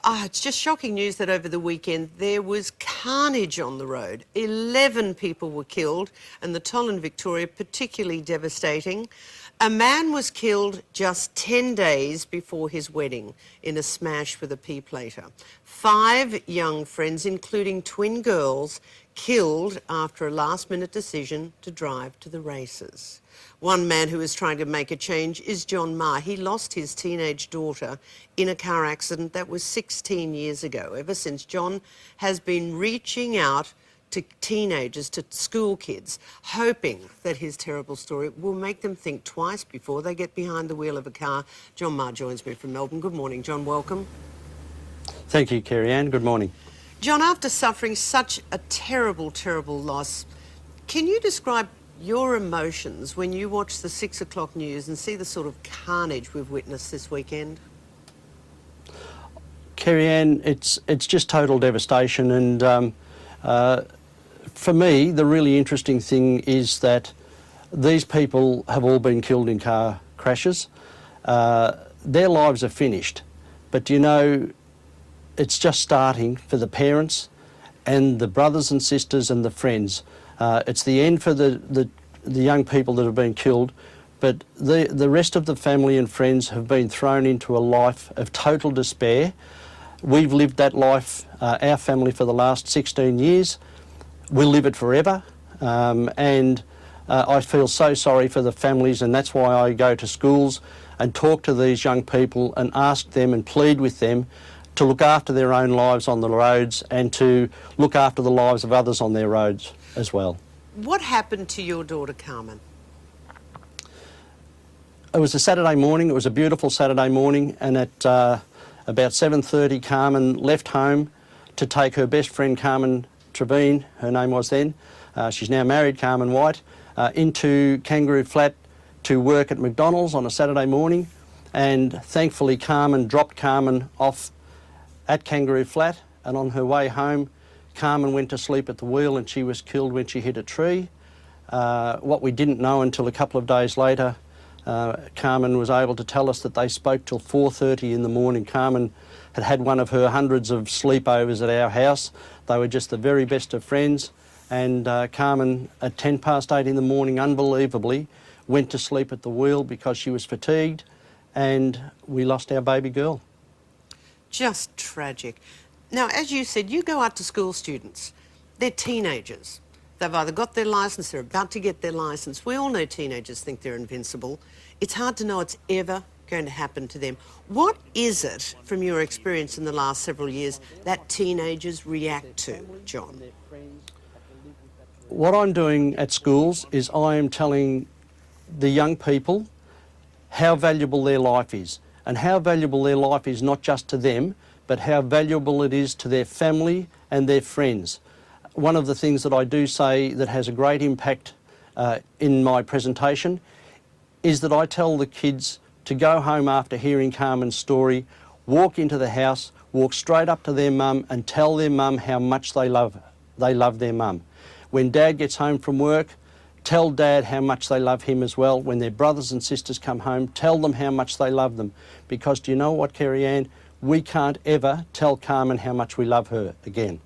It's just shocking news that over the weekend there was carnage on the road. 11 people were killed, and the toll in Victoria particularly devastating. A man was killed just 10 days before his wedding in a smash with a P-plater. 5 young friends, including twin girls, killed after a last-minute decision to drive to the races. One man who is trying to make a change is John Ma. He lost his teenage daughter in a car accident that was 16 years ago. Ever since, John has been reaching out to teenagers, to school kids, hoping that his terrible story will make them think twice before they get behind the wheel of a car. John Ma joins me from Melbourne. Good morning, John. Welcome. Thank you, Carrie-Anne. Good morning. John, after suffering such a terrible, terrible loss, can you describe your emotions when you watch the 6 o'clock news and see the sort of carnage we've witnessed this weekend? Carrie-Anne, it's just total devastation, and for me, the really interesting thing is that these people have all been killed in car crashes. Their lives are finished, but you know, it's just starting for the parents and the brothers and sisters and the friends. It's the end for the young people that have been killed, but the rest of the family and friends have been thrown into a life of total despair. We've lived that life, our family, for the last 16 years. We'll live it forever, and I feel so sorry for the families, and that's why I go to schools and talk to these young people and ask them and plead with them to look after their own lives on the roads and to look after the lives of others on their roads as well. What happened to your daughter, Carmen? It was a Saturday morning. It was a beautiful Saturday morning, and at about 7:30, Carmen left home to take her best friend, Carmen Trevine, her name was then, she's now married, Carmen White, into Kangaroo Flat to work at McDonald's on a Saturday morning. And thankfully, Carmen dropped Carmen off at Kangaroo Flat, and on her way home, Carmen went to sleep at the wheel and she was killed when she hit a tree. What we didn't know until a couple of days later, Carmen was able to tell us that they spoke till 4:30 in the morning. Carmen had had one of her hundreds of sleepovers at our house. They were just the very best of friends, and Carmen at 8:10 in the morning, unbelievably, went to sleep at the wheel because she was fatigued, and we lost our baby girl. Just tragic. Now, as you said, you go out to school students. They're teenagers. They've either got their licence, they're about to get their licence. We all know teenagers think they're invincible. It's hard to know it's ever going to happen to them. What is it, from your experience in the last several years, that teenagers react to, John? What I'm doing at schools is I am telling the young people how valuable their life is, and how valuable their life is not just to them, but how valuable it is to their family and their friends. One of the things that I do say that has a great impact in my presentation is that I tell the kids to go home after hearing Carmen's story, walk into the house, walk straight up to their mum and tell their mum how much they love their mum. When Dad gets home from work, tell Dad how much they love him as well. When their brothers and sisters come home, tell them how much they love them. Because do you know what, Carrie-Anne? We can't ever tell Carmen how much we love her again.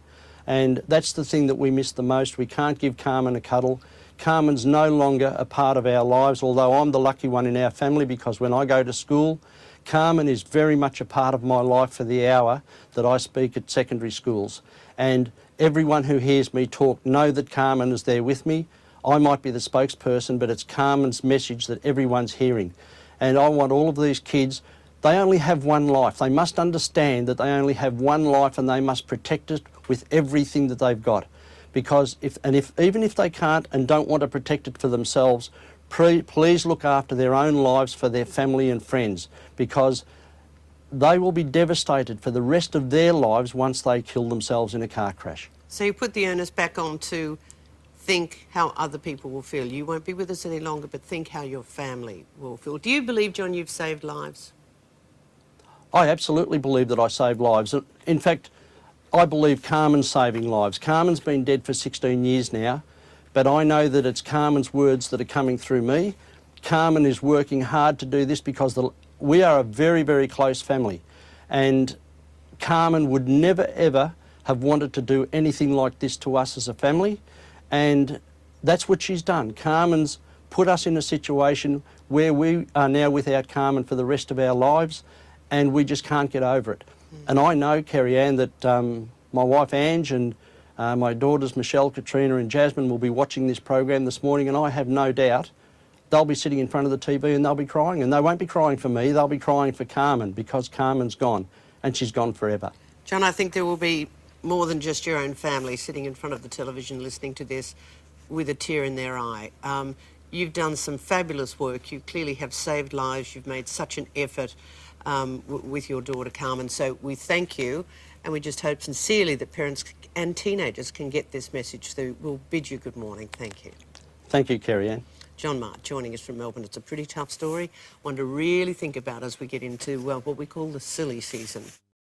And that's the thing that we miss the most. We can't give Carmen a cuddle. Carmen's no longer a part of our lives, although I'm the lucky one in our family, because when I go to school, Carmen is very much a part of my life for the hour that I speak at secondary schools. And everyone who hears me talk know that Carmen is there with me. I might be the spokesperson, but it's Carmen's message that everyone's hearing. And I want all of these kids, they only have one life. They must understand that they only have one life and they must protect it with everything that they've got. Because even if they can't and don't want to protect it for themselves, please look after their own lives for their family and friends, because they will be devastated for the rest of their lives once they kill themselves in a car crash. So you put the onus back on to think how other people will feel. You won't be with us any longer, but think how your family will feel. Do you believe, John, you've saved lives? I absolutely believe that I saved lives. In fact, I believe Carmen's saving lives. Carmen's been dead for 16 years now, but I know that it's Carmen's words that are coming through me. Carmen is working hard to do this because we are a very, very close family. And Carmen would never ever have wanted to do anything like this to us as a family, and that's what she's done. Carmen's put us in a situation where we are now without Carmen for the rest of our lives, and we just can't get over it. And I know, Kerry Ann, that my wife Ange and my daughters Michelle, Katrina and Jasmine will be watching this program this morning, and I have no doubt they'll be sitting in front of the TV and they'll be crying, and they won't be crying for me, they'll be crying for Carmen, because Carmen's gone, and she's gone forever. John, I think there will be more than just your own family sitting in front of the television listening to this with a tear in their eye. You've done some fabulous work. You clearly have saved lives. You've made such an effort with your daughter Carmen. So we thank you, and we just hope sincerely that parents and teenagers can get this message through. We'll bid you good morning. Thank you. Thank you, Kerry Ann. John Mart joining us from Melbourne. It's a pretty tough story, one to really think about as we get into what we call the silly season.